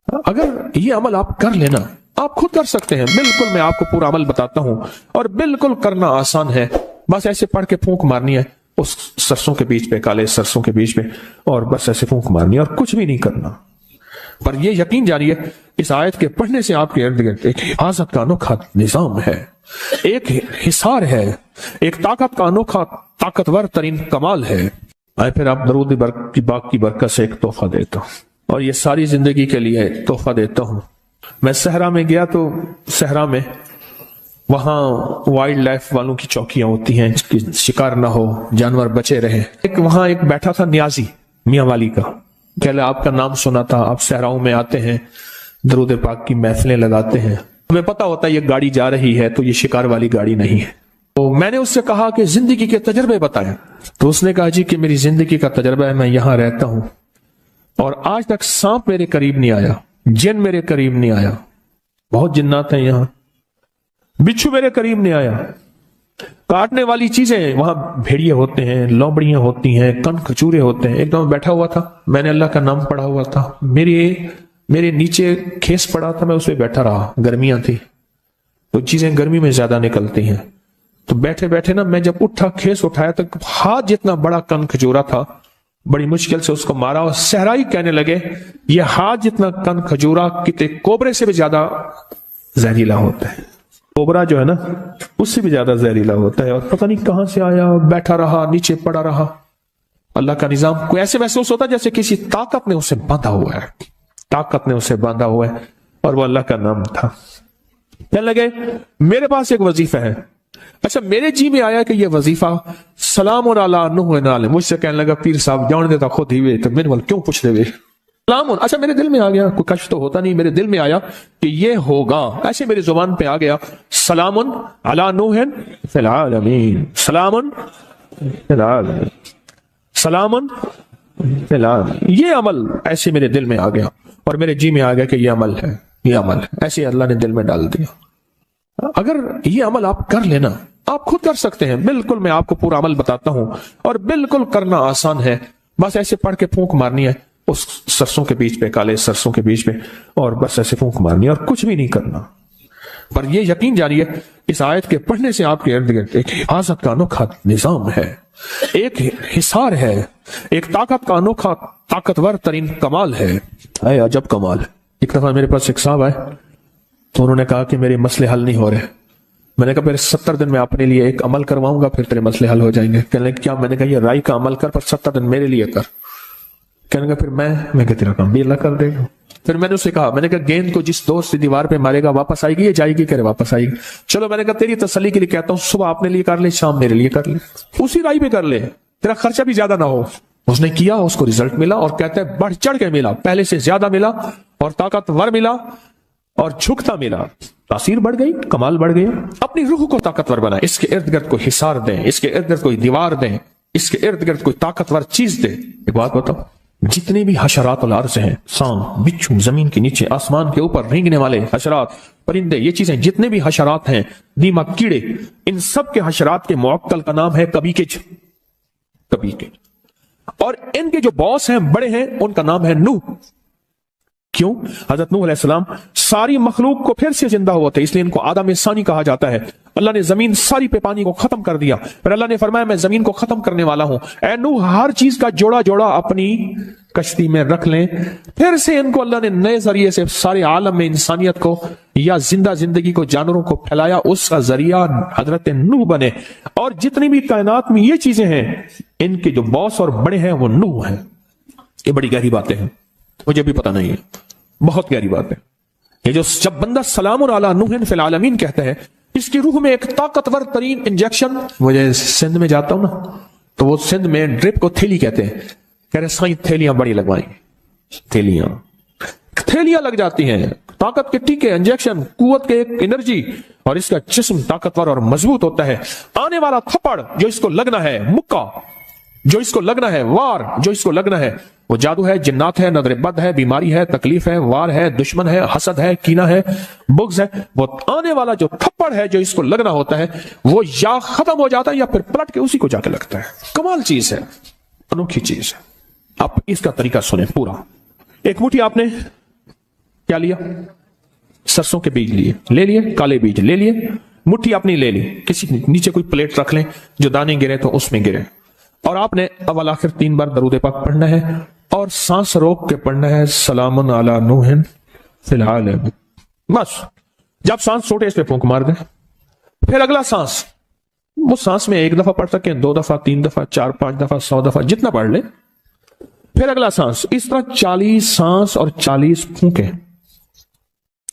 अगर ये अमल आप कर लेना, आप खुद कर सकते हैं, बिल्कुल मैं आपको पूरा अमल बताता हूं और बिल्कुल करना आसान है। बस ऐसे पढ़ के फूंक मारनी है उस सरसों के बीच पे, काले सरसों के बीच में, और बस ऐसे फूंक मारनी है और कुछ भी नहीं करना। पर यह यकीन जानिए, इस आयत के पढ़ने से आपके इर्द गिर्द एक हिफाजत का अनोखा निजाम है, एक हिसार है, एक ताकत का अनोखा ताकतवर तरीन कमाल है। आए फिर आप दरूद की बाग की बरकत से एक तोहफा देता हूं, और ये सारी जिंदगी के लिए तोहफा देता हूं। मैं सहरा में गया तो सहरा में वहां वाइल्ड लाइफ वालों की चौकियां होती हैं कि शिकार ना हो, जानवर बचे रहे। वहां एक बैठा था न्याजी मियां वाली का, कहले आपका नाम सुना था, आप सहराओं में आते हैं, दरूद पाक की महफिलें लगाते हैं, हमें पता होता है ये गाड़ी जा रही है तो ये शिकार वाली गाड़ी नहीं है। तो मैंने उससे कहा कि जिंदगी के तजर्बे बताएं। तो उसने कहा जी कि मेरी जिंदगी का तजर्बा है, मैं यहां रहता हूं और आज तक सांप मेरे करीब नहीं आया, जिन मेरे करीब नहीं आया, बहुत जिन्नात हैं यहां, बिच्छू मेरे करीब नहीं आया, काटने वाली चीजें वहां भेड़िए होते हैं, लोमड़ियां होती हैं, कन खचूरे होते हैं। एकदम बैठा हुआ था, मैंने अल्लाह का नाम पढ़ा हुआ था, मेरे नीचे खेस पड़ा था, मैं उस पर बैठा रहा, गर्मियां थी तो चीजें गर्मी में ज्यादा निकलती हैं। तो बैठे बैठे ना मैं जब उठा, खेस उठाया तो हाथ जितना बड़ा कन खजूरा था, बड़ी मुश्किल से उसको मारा और सहराई कहने लगे ये हाथ जितना कन खजूरा कितने कोबरे से भी ज्यादा जहरीला होता है। कोबरा जो है ना उससे भी ज्यादा जहरीला होता है। और पता नहीं कहां से आया, बैठा रहा, नीचे पड़ा रहा। अल्लाह का निजाम को ऐसे महसूस होता है जैसे किसी ताकत ने उसे बांधा हुआ है, ताकत ने उसे बांधा हुआ है, और वो अल्लाह का नाम था। कहने लगे मेरे पास एक वजीफा है। अच्छा, मेरे जी में आया कि ये वजीफा सलाम अला नूह नाले। मुझसे कहने लगा पीर साहब जान देता खुद ही वे, तो मैंने बोला क्यों पूछ रहे सलाम। अच्छा, मेरे दिल में आ गया, कोई कष्ट तो होता नहीं, मेरे दिल में आया कि ये होगा, ऐसे मेरी जुबान पे आ गया सलामुन अला नूहन फिल आलमीन, सलामुन फिल आलमीन, सलामुन फिल आलमीन। ये अमल ऐसे मेरे दिल में आ गया और मेरे जी में आ गया कि ये अमल है, ये अमल है, ऐसे अल्लाह ने दिल में डाल दिया। अगर ये अमल आप कर लेना, आप खुद कर सकते हैं, बिल्कुल मैं आपको पूरा अमल बताता हूं और बिल्कुल करना आसान है। बस ऐसे पढ़ के फूंक मारनी है उस सरसों के बीच पे, काले सरसों के बीच में, और बस ऐसे फूंक मारनी है और कुछ भी नहीं करना। पर यह यकीन जानिए, इस आयत के पढ़ने से आपके इर्द गिर्द एक हिफाजत का अनोखा निजाम है, एक हिसार है, एक ताकत का अनोखा ताकतवर तरीन कमाल है। अय अजब कमाल। एक दफा मेरे पास एक साहब आए तो उन्होंने कहा कि मेरे मसले हल नहीं हो रहे। मैंने कहा फिर 70 दिन में अपने लिए एक अमल करवाऊंगा, फिर तेरे मसले हल हो जाएंगे। कहने लगे क्या? मैंने कहा ये राई का अमल कर, पर 70 दिन मेरे लिए कर। कहने लगा फिर मैं कहा तेरा काम भी अल्लाह कर देगा। फिर मैंने उससे कहा, मैंने कहा गेंद को जिस दोस्त से दीवार पे मारेगा वापस आएगी या जाएगी? कह रहे वापस आएगी। चलो मैंने कहा तेरी तसल्ली के लिए कहता हूँ, सुबह अपने लिए कर ले, शाम मेरे लिए कर ले, उसी राई पे कर ले, तेरा खर्चा भी ज्यादा ना हो। उसने किया, उसको रिजल्ट मिला और कहता है बढ़ चढ़ के मिला, पहले से ज्यादा मिला और ताकतवर मिला और झुकता मिला। तासीर बढ़ गई, कमाल बढ़ गया। अपनी रूह को ताकतवर बनाए, इसके इर्द गिर्द कोई हिसार दें, इसके इर्द गिर्द कोई दीवार दें, इसके इर्द गिर्द कोई ताकतवर चीज दे। एक बात बताओ, जितने भी हशरात और अर्ज हैं, सांप, बिच्छू, जमीन के नीचे, आसमान के ऊपर रेंगने वाले हशरात, परिंदे, ये चीजें जितने भी हशरात हैं, दीमक, कीड़े, इन सब के हशरात के मुअक्कल का नाम है कबीकेज, कबीकेज। और इनके जो बॉस हैं, बड़े हैं, उनका नाम है नूह। क्यों? हजरत नूह अलैहिस्सलाम सारी मखलूक को फिर से जिंदा हुआ थे, इसलिए इनको आदम सानी कहा जाता है। अल्लाह ने जमीन सारी पे पानी को खत्म कर दिया, फिर अल्लाह ने फरमाया मैं जमीन को खत्म करने वाला हूं, ऐ नूह हर चीज का जोड़ा जोड़ा अपनी कश्ती में रख लें। फिर से इनको अल्लाह ने नए जरिए से सारे आलम में इंसानियत को या जिंदा जिंदगी को, जानवरों को फैलाया, उसका जरिया हजरत नूह बने। और जितनी भी कायनात में ये चीजें हैं, इनके जो बॉस और बड़े हैं वो नूह हैं। ये बड़ी गहरी बातें हैं, मुझे भी पता नहीं है, बहुत गहरी बात है ये। जो जब बंदा सलाम अला नूह फिल आलमीन कहता है, इसकी रूह में एक ताकतवर तरीन इंजेक्शन। मुझे सिंध में जाता हूं ना, तो वो सिंध में ड्रिप को थैली कहते हैं। कह रहे साईं थैलियां बड़ी लगवाएंगे, थैलियां लग जाती हैं, ताकत के टीके, इंजेक्शन, कुव्वत के एक एनर्जी, और इसका जिस्म ताकतवर और मजबूत होता है। आने वाला थप्पड़ जो इसको लगना है, मुक्का जो इसको लगना है, वार जो इसको लगना है, वो जादू है, जिन्नात है, नजर बद है, बीमारी है, तकलीफ है, वार है, दुश्मन है, हसद है, कीना है, बुग़्ज़ है। वो आने वाला जो थप्पड़ है जो इसको लगना होता है, वो या खत्म हो जाता है या फिर पलट के उसी को जाके लगता है। कमाल चीज है, अनोखी चीज है। आप इसका तरीका सुने पूरा। एक मुट्ठी आपने क्या लिया? सरसों के बीज लिए, ले लिए, काले बीज ले लिए, मुट्ठी अपनी ले ली, किसी नीचे कोई प्लेट रख लें, जो दाने गिरे तो उसमें गिरे, और आपने अव्वल आखिर 3 बार दरूद पाक पढ़ना है और सांस रोक के पढ़ना है, सलामुन अला नूहिन फिल आलमीन। बस जब सांस छोटे इस पे फूंक मार दें, फिर अगला सांस, वो सांस में 1 दफा पढ़ सकें, 2 दफा, 3 दफा, 4, 5 दफा, 100 दफा, जितना पढ़ ले, फिर अगला सांस, इस तरह 40 सांस और 40 फूंके।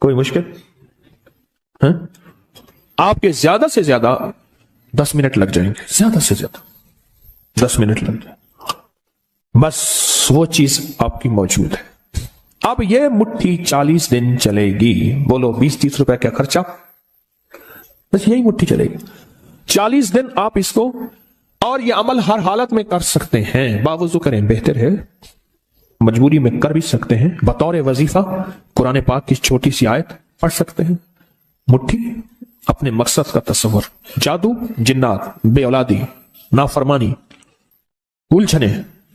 कोई मुश्किल है? आपके ज्यादा से ज्यादा 10 मिनट लग जाएंगे, ज्यादा से ज्यादा 10 मिनट लग जाए, बस वो चीज आपकी मौजूद है। अब ये मुट्ठी 40 दिन चलेगी, बोलो 20-30 रुपए का खर्चा, बस यही मुट्ठी चलेगी 40 दिन आप इसको, और ये अमल हर हालत में कर सकते हैं, बावजू करें बेहतर है, मजबूरी में कर भी सकते हैं, बतौर वजीफा कुरान पाक की छोटी सी आयत पढ़ सकते हैं। मुट्ठी अपने मकसद का तस्वर, जादू, जिन्नात, बेऔलादी, नाफरमानी, उलझने,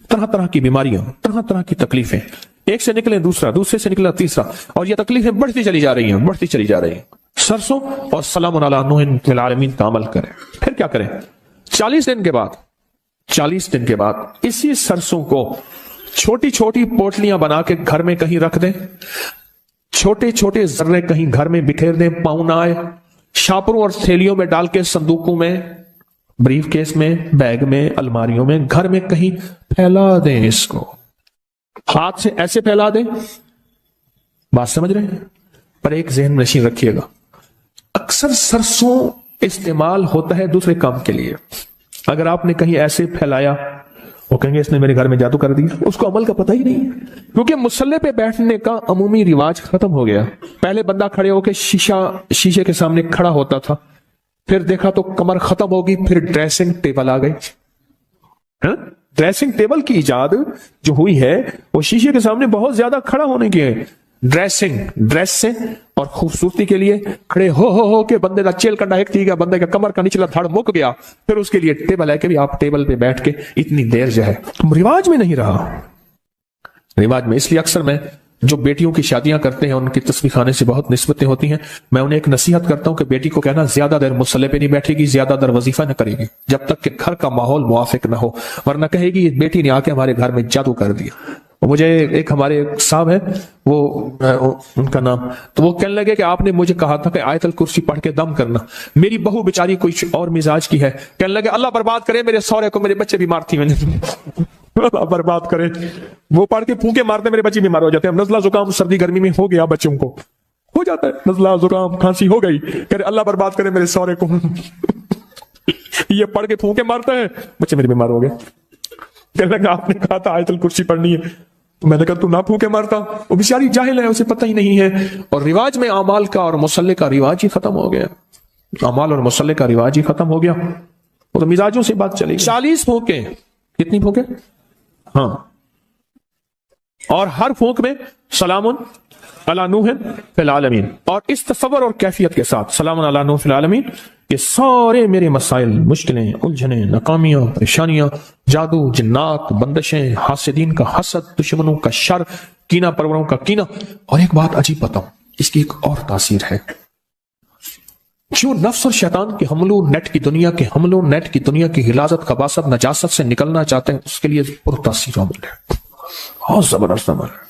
तरह तरह की बीमारियां, तरह तरह की तकलीफें, एक से निकले दूसरा, दूसरे से निकला तीसरा, और ये तकलीफें बढ़ती चली जा रही हैं, बढ़ती चली जा रही हैं। सरसों और सलामुन अला नूहिन फिल आलमीन का अमल करें। फिर क्या करें? 40 दिन के बाद, 40 दिन के बाद इसी सरसों को छोटी छोटी पोटलियां बना के घर में कहीं रख दें, छोटे छोटे जर्रे कहीं घर में बिखेर दें, पाँव ना आए, शापरों और थैलियों में डाल के, संदूकों में, ब्रीफ केस में, बैग में, अलमारियों में, घर में कहीं फैला दें। इसको हाथ से ऐसे फैला दें, बात समझ रहे हैं? पर एक जहन में नशीन रखिएगा, अक्सर सरसों इस्तेमाल होता है दूसरे काम के लिए। अगर आपने कहीं ऐसे फैलाया, वो कहेंगे इसने मेरे घर में जादू कर दिया, उसको अमल का पता ही नहीं है, क्योंकि मुसल्ले पे बैठने का अमूमी रिवाज खत्म हो गया। पहले बंदा खड़े होकर शीशे के सामने खड़ा होता था, फिर देखा तो कमर खत्म होगी, फिर ड्रेसिंग टेबल आ गई। ड्रेसिंग टेबल की इजाद जो हुई है वो शीशे के सामने बहुत ज्यादा खड़ा होने की है। ड्रेस से और खूबसूरती के लिए खड़े हो के बंदे का चेल कंडा एक गया, बंदे का कमर का निचला धड़ मुक गया, फिर उसके लिए टेबल है कि भी आप टेबल पे बैठ के इतनी देर जो है, रिवाज में नहीं रहा। रिवाज में इसलिए अक्सर मैं जो बेटियों की शादियां करते हैं, उनकी तस्वीर खाने से बहुत निस्बतें होती हैं, मैं उन्हें एक नसीहत करता हूं कि बेटी को कहना ज्यादा देर मुसल्ले पे नहीं बैठेगी, ज्यादा देर वजीफा न करेगी, जब तक कि घर का माहौल मुआफिक ना हो, वरना कहेगी ये बेटी ने आके हमारे घर में जादू कर दिया। मुझे एक हमारे साहब है, वो उनका नाम, तो वो कहने लगे कि आपने मुझे कहा था कि आयतल कुर्सी पढ़ के दम करना, मेरी बहू बेचारी कोई और मिजाज की है, कहने लगे अल्लाह बर्बाद करे मेरे सौरे को, मेरे बच्चे बीमार थी, मैंने अल्लाह बर्बाद करे, वो पढ़ के फूंके मारते मेरे बच्चे बीमार हो जाते हैं। नजला जुकाम सर्दी गर्मी में हो गया, बच्चों को हो जाता है नजला जुकाम खांसी हो गई, कह अल्लाह बर्बाद करे मेरे सौरे को ये पढ़ के फूंके मारता है, बच्चे मेरे बीमार हो गए। कहने लगा आपने कहा था आयतल कुर्सी पढ़नी है, तो मैंने कहा तू ना फूंके मारता, वो बेचारी जाहिल है, उसे पता ही नहीं है। और रिवाज में अमाल का और मुसल्ले का रिवाज ही खत्म हो गया, अमाल और मुसल्ले का रिवाज ही खत्म हो गया, वो तो मिजाजों से बात चलेगी। 40 फूंके, कितनी फूंके? हाँ, और हर फूंक में सलामुन अला नूहिन फिल आलमीन, और इस तसव्वुर और कैफियत के साथ सलामुन अला नूह फिल आलमीन, ये सारे मेरे मसाइल, मुश्किलें, उलझने, नाकामियां, परेशानियां, जादू, जिन्नात, बंदिशें, हासिदीन का हसद, दुश्मनों का शर, कीना परवरों का कीना। और एक बात अजीब बताऊं, इसकी एक और तासीर है, जो नफ्स और शैतान के हमलों, नेट की दुनिया के हमलों, नेट की दुनिया की हिलाजत, खबासत, नजासत से निकलना चाहते हैं, उसके लिए पुरतासीर अमल है, बहुत जबरदस्त अमल है।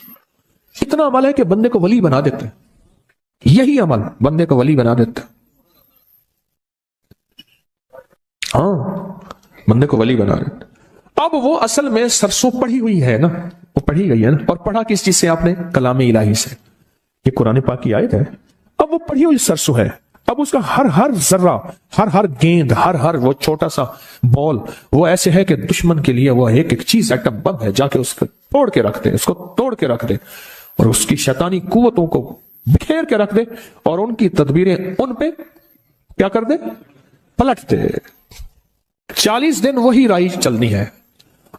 इतना अमल है कि बंदे को वली बना देते हैं, यही अमल बंदे को वली बना देता है। हाँ, बंदे को वली बना देता। अब वो असल में सरसों पढ़ी हुई है ना, वो पढ़ी गई है ना, और पढ़ा किस चीज से आपने? कलाम इलाही से, ये कुरान पाक की आयत है। अब वो पढ़ी हुई सरसों है, अब उसका हर जर्रा, हर गेंद, हर वो छोटा सा बॉल, वो ऐसे है कि दुश्मन के लिए वो एक चीज, आइटम बम है, जाके उसको तोड़ के रख दे, उसको तोड़ के रख दे, और उसकी शैतानी कुव्वतों को बिखेर के रख दे, और उनकी तदबीरें उन पे क्या कर दे? पलट दे। 40 दिन वही राइज चलनी है।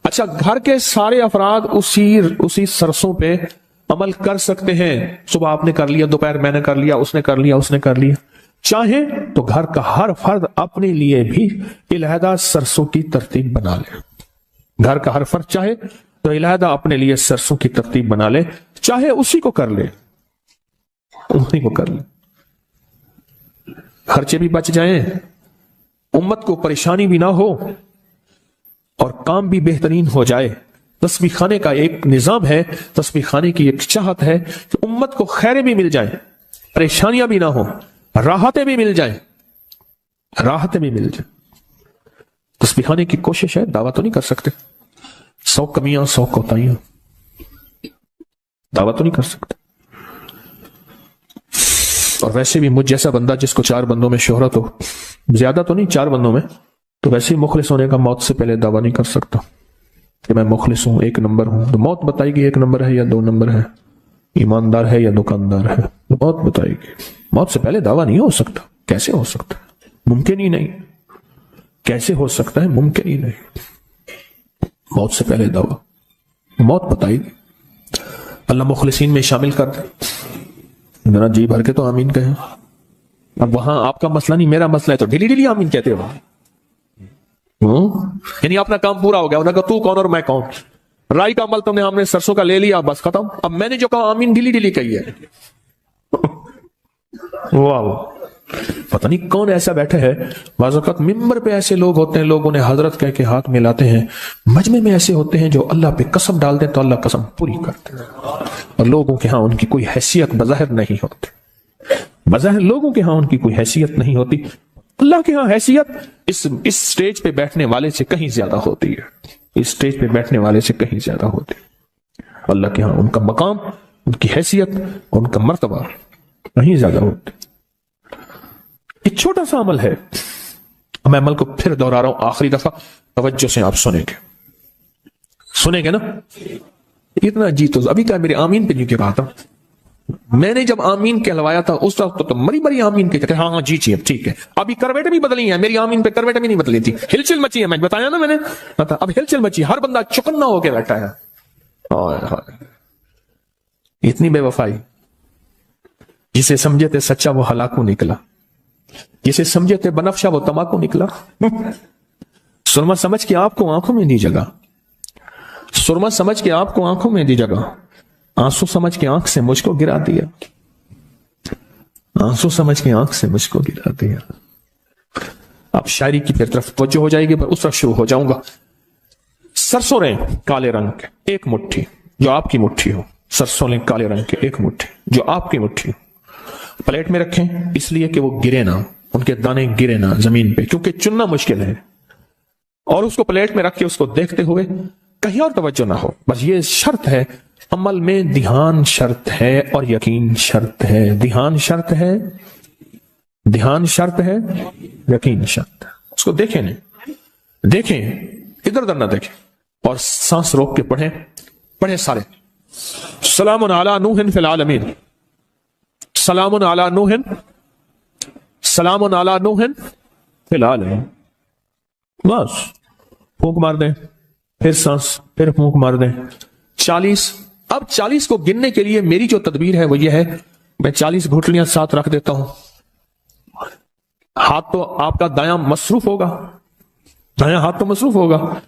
अच्छा, घर के सारे अफराद उसी सरसों पे अमल कर सकते हैं। सुबह आपने कर लिया, दोपहर मैंने कर लिया, उसने कर लिया, उसने कर लिया। चाहे तो घर का हर फर्द अपने लिए भी इलाहदा सरसों की तरतीब बना ले। घर का हर फर्द चाहे तो इलाहदा अपने लिए सरसों की तरतीब बना ले, चाहे उसी को कर ले। उन्हीं को कर ले, खर्चे भी बच जाएं, उम्मत को परेशानी भी ना हो और काम भी बेहतरीन हो जाए। तस्बीह खाने का एक निजाम है, तस्बीह खाने की एक चाहत है कि उम्मत को खैरें भी मिल जाएं, परेशानियां भी ना हो, राहतें भी मिल जाएं, राहतें भी मिल जाएं। तस्बीह खाने की कोशिश है, दावा तो नहीं कर सकते, 100 कमियां 100 कोताहियां, दावा तो नहीं कर सकते। और वैसे भी मुझ जैसा बंदा जिसको 4 बंदों में शोहरत हो, ज्यादा तो नहीं 4 बंदों में, तो वैसे ही मुखलिस होने का मौत से पहले दावा नहीं कर सकता कि मैं मुखलिस हूं, 1 नंबर हूं। तो मौत बताएगी 1 नंबर है या 2 नंबर है, ईमानदार है या दुकानदार है, तो मौत बताएगी। मौत से पहले दावा नहीं हो सकता। कैसे हो सकता है? मुमकिन ही नहीं। कैसे हो सकता है? मुमकिन ही नहीं। मौत से पहले दावा, मौत बताएगी। अल्लाह मुखलिसीन में शामिल कर दे। जरा जी भर के तो आमीन कहें। अब वहां आपका मसला नहीं मेरा मसला है तो ढीली ढीली आमीन कहते हो। यानी अपना काम पूरा हो गया, उन्होंने कहा तू कौन और मैं कौन, राई का अमल तुमने हमने सरसों का ले लिया, बस खत्म। अब मैंने जो कहा आमीन ढीली ढीली कही है। वाह, पता नहीं कौन ऐसा बैठे है। बाज़ वक़्त मिंबर पे ऐसे लोग होते हैं, लोग उन्हें हजरत कह के हाथ मिलाते हैं। मजमे में ऐसे होते हैं जो अल्लाह पे कसम डाल दें तो अल्लाह कसम पूरी करते हैं, और लोगों के यहां उनकी कोई हैसियत बज़ाहिर नहीं होती। बज़ाहिर लोगों के यहां उनकी कोई हैसियत नहीं होती, अल्लाह के यहां हैसियत इस स्टेज पे बैठने वाले से कहीं ज्यादा होती है। इस स्टेज पे बैठने वाले से कहीं ज्यादा होती है। अल्लाह के यहां उनका मकाम, उनकी हैसियत, उनका मर्तबा कहीं ज्यादा होती है। एक छोटा सा अमल है, मैं अमल को फिर दोहरा रहा हूं आखिरी दफा, तवज्जो से आप सुनेंगे ना। इतना जी तो अभी क्या मेरे आमीन पे नहीं के कहा था। मैंने जब आमीन कहलवाया था उस वक्त तो मरी मरी आमीन के कहते हाँ जी जी अब ठीक है। अभी करवेटें भी बदली हैं, मेरी आमीन पे करवेटें भी नहीं बदली थी। हिलचिल मची है, मैं बताया ना मैंने, अब हिलचिल मची, हर बंदा चुकन्ना होके बैठा है। इतनी बेवफाई, जिसे समझे थे सच्चा वो हलाकू निकला, जिसे समझे थे बनफशा वो तमाकू निकला। सुरमा समझ के आपको आंखों में दी जगह, सुरमा समझ के आपको आंखों में दी जगह, आंसू समझ के आंख से मुझको गिरा दिया, आंसू समझ के आंख से मुझको गिरा दिया। अब शायरी की फिर तरफ तवज्जो हो जाएगी, पर उस वक्त शुरू हो जाऊंगा। सरसों रहे काले रंग के एक मुट्ठी, जो आपकी मुट्ठी हो। सरसों ले काले रंग के एक मुट्ठी, जो आपकी मुट्ठी हो। प्लेट में रखें इसलिए कि वो गिरे ना, उनके दाने गिरे ना जमीन पे, क्योंकि चुनना मुश्किल है। और उसको प्लेट में रख के उसको देखते हुए कहीं और तवज्जो ना हो। बस ये शर्त है, अमल में ध्यान शर्त है और यकीन शर्त है। ध्यान शर्त है, ध्यान शर्त है, यकीन शर्त है। उसको देखें नहीं, देखें इधर उधर ना देखें, और सांस रोक के पढ़ें सारे। सलामुन अला नूहिन फिल आलमीन, सलामुन अला नूहिन, सलामुन अला नूहिन फिल आलमीन। बस फूंक मार दें, फिर सांस, फिर फूंक मार दें। 40। अब 40 को गिनने के लिए मेरी जो तदबीर है वो ये है, मैं 40 घुटलियां साथ रख देता हूं। हाथ तो आपका दायां मसरूफ होगा, दायां हाथ तो मसरूफ होगा।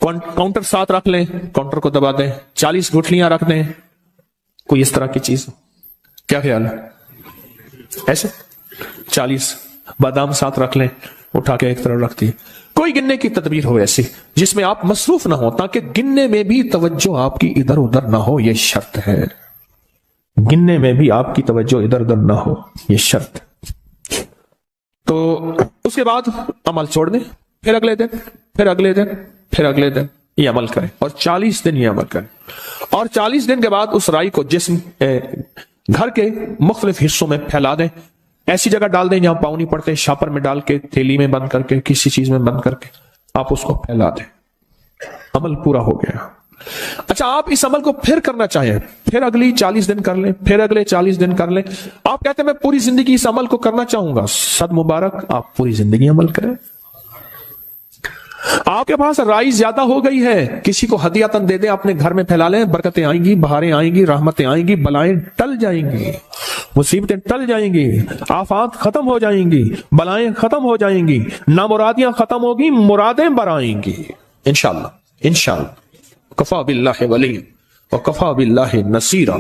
काउंटर साथ रख लें, काउंटर को दबा दें, 40 घुटलियां रख दें, कोई इस तरह की चीज। क्या ख्याल है? ऐसे 40 बादाम साथ रख लें, उठा के एक तरफ रख दी। कोई गिनने की तदबीर हो ऐसी जिसमें आप मसरूफ ना हो, ताकि गिनने में भी तवज्जो आपकी इधर उधर ना हो, यह शर्त है। गिनने में भी आपकी तवज्जो इधर उधर ना हो, यह शर्त। तो उसके बाद अमल छोड़ दें, फिर अगले दिन, फिर अगले दिन, फिर अगले दिन ये अमल करें, और 40 दिन ये अमल करें। और 40 दिन के बाद उस राई को जिस्म घर के मुख्तलिफ हिस्सों में फैला दें। ऐसी जगह डाल दें जहां पाँव नहीं पड़ते, शापर में डाल के, थैली में बंद करके, किसी चीज में बंद करके आप उसको फैला दें। अमल पूरा हो गया। अच्छा, आप इस अमल को फिर करना चाहें, फिर अगली 40 दिन कर लें, फिर अगले 40 दिन कर लें। आप कहते हैं मैं पूरी जिंदगी इस अमल को करना चाहूंगा, सद मुबारक, आप पूरी जिंदगी अमल करें। आपके पास राई ज्यादा हो गई है, किसी को हदियतन दे दें, अपने घर में फैला लें। बरकतें आएंगी, बहारें आएंगी, रहमतें आएंगी, बलाएं टल जाएंगी, मुसीबतें टल जाएंगी, आफात खत्म हो जाएंगी, बलाएं खत्म हो जाएंगी, नामुरादियां खत्म होगी, मुरादें बराएंगी इंशाअल्लाह। इंशाअल्लाह। कफा बिल्लाहि वली व कफा बिल्लाहि नसीरा।